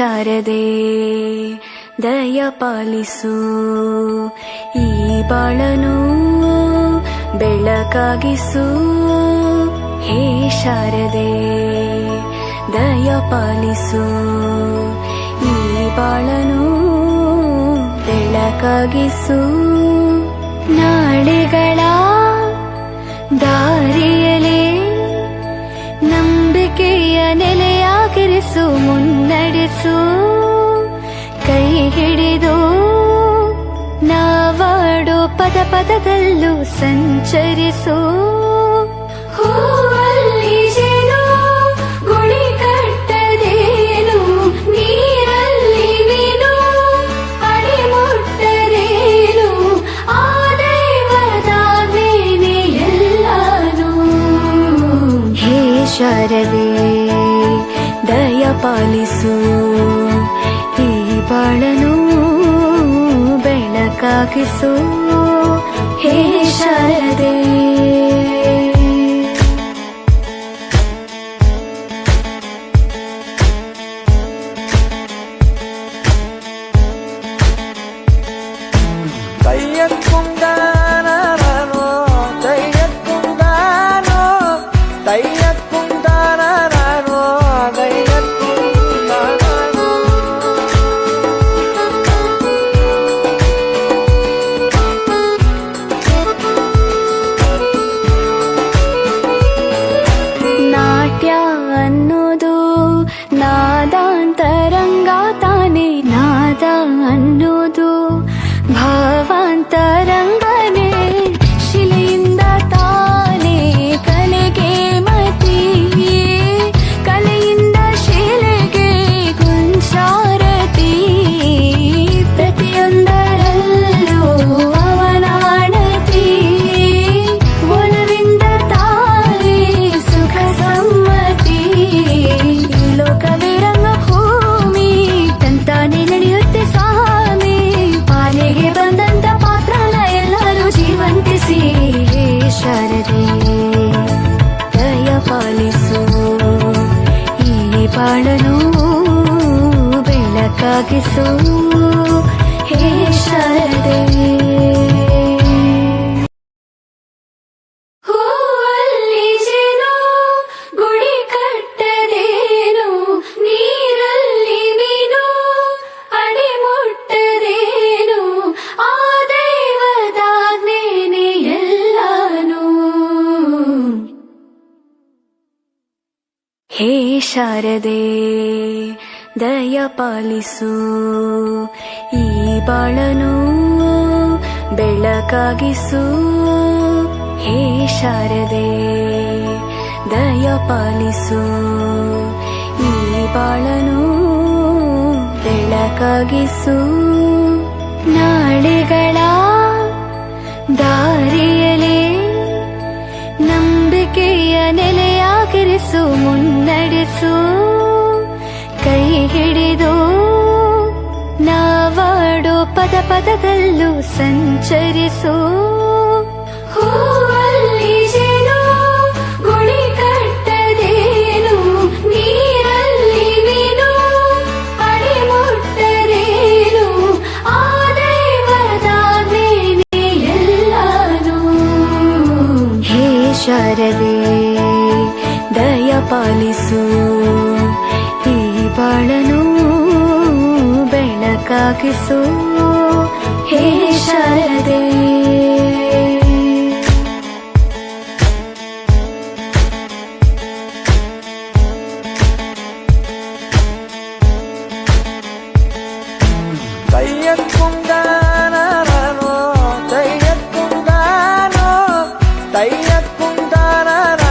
ಶಾರದೆ ದಯ ಪಾಲಿಸು, ಈ ಬಾಳನು ಬೆಳಕಾಗಿಸು. ಹೇ ಶಾರದೆ ದಯ ಪಾಲಿಸು, ಈ ಬಾಳನು ಬೆಳಕಾಗಿಸು. ನಾಳೆಗಳ ದಾರಿಯಲೇ ನಂಬಿಕೆಯ ನೆಲೆಯಾಗಿರಿಸು, ಮುನ್ನಡೆಸು. ಕೈ ಹಿಡಿದು ನಾವಾಡೋ ಪದ ಪದದಲ್ಲೂ ಸಂಚರಿಸು. ಹೂವಲ್ಲಿ ಜೇನು ಗುಳಿ ಕಟ್ಟದೇನು, ನೀರಲ್ಲಿ ಮೀನು ಅಡಿ ಮುಟ್ಟದೇನು, ಆ ದೈವದಾಜ್ಞೆನೇ ಎಲ್ಲಾನು. ಹೇ ಶಾರದೆ ದಯ ಪಾಲಿಸು, ಈ ಬಾಳನು ಬೆಳಕಾಗಿಸು. ಹೇ ಶಾರದೆ തയ്യക്കുണ്ടാനോ തയ്യക്കുണ്ടാനോ തയ്യക്കുണ്ടാനോ തയ്യക്കുണ്ടാനോ. ನಾಟ್ಯ ಅನ್ನೋದು ನಾದಾಂತರಂಗ ತಾನೆ, ನಾದ ಅನ್ನೋದು ಭಾವಾಂತರಂಗನೇ. ಶಿಲೆಯಿಂದ ತಾನೇ ಕಲೆಗೆ ಮತಿ, ಕಲೆಯಿಂದ ಶಿಲೆಗೆ ಗುಂಚಾರತಿ. ಪ್ರತಿಯೊಂದರಲ್ಲೂ ಅವನಾಣತಿ, ಒಲವಿಂದ ತಾನೇ ಸುಖ ಸಮ್ಮತಿ. ಈ ಲೋಕವೇ ರಂಗಭೂಮಿ, ತಂತಾನೆ ನಡೆಯುತ್ತೆ ಸ್ವಾಮಿ. ಪಾಲಿಗೆ ಬಂದಂತ ಪಾತ್ರನ ಎಲ್ಲರೂ ಜೀವಂತಿಸಿ. ಹೇ ಶಾರದೆ ದಯ ಪಾಲಿಸು, ಈ ಬಾಳನು ಬೆಳಕಾಗಿಸು. ಹೇ ಶಾರದೆ ಹೂವಲ್ಲಿ ಜೇನು ಗುಡಿ ಕಟ್ಟದೇನು, ನೀರಲ್ಲಿ ಮೀನು ಅಡಿ ಮುಟ್ಟದೇನು, ಆ ದೈವದಾಜ್ಞೆನೇ ಎಲ್ಲಾನು. ಹೇ ಶಾರದೆ ದಯ ಪಾಲಿಸು, ಈ ಬಾಳನು ಬೆಳಕಾಗಿಸು. ಹೇ ಶಾರದೆ ದಯ ಪಾಲಿಸು, ಈ ಬಾಳನು ಬೆಳಕಾಗಿಸು. ನಾಳೆಗಳ ದಾರಿಯಲೇ ನಂಬಿಕೆಯ ನೆಲೆಯಾಗಿರಿಸು, ಮುನ್ನಡೆಸು. ಕೈ ಹಿಡಿದು ನಾವಾಡೋ ಪದ ಪದದಲ್ಲೂ ಸಂಚರಿಸು. ಹೂವಲ್ಲಿ ಜೇನು ಗುಳಿ ಕಟ್ಟದೇನು, ನೀರಲ್ಲಿ ಮೀನು ಅಡಿ ಮುಟ್ಟದೇನು, ಆ ದೈವದಾಜ್ಞೆನೇ ಎಲ್ಲಾನು. ಹೇ ಶಾರದೆ ದಯ ಪಾಲಿಸು, ಈ ಬಾಳನು ಬೆಳಕಾಗಿಸು. ಹೇ ಶಾರದೆ തയ്യക്കുണ്ടാനോ തയ്യക്കുണ്ടാനോ തയ്യക്കുണ്ടാനോ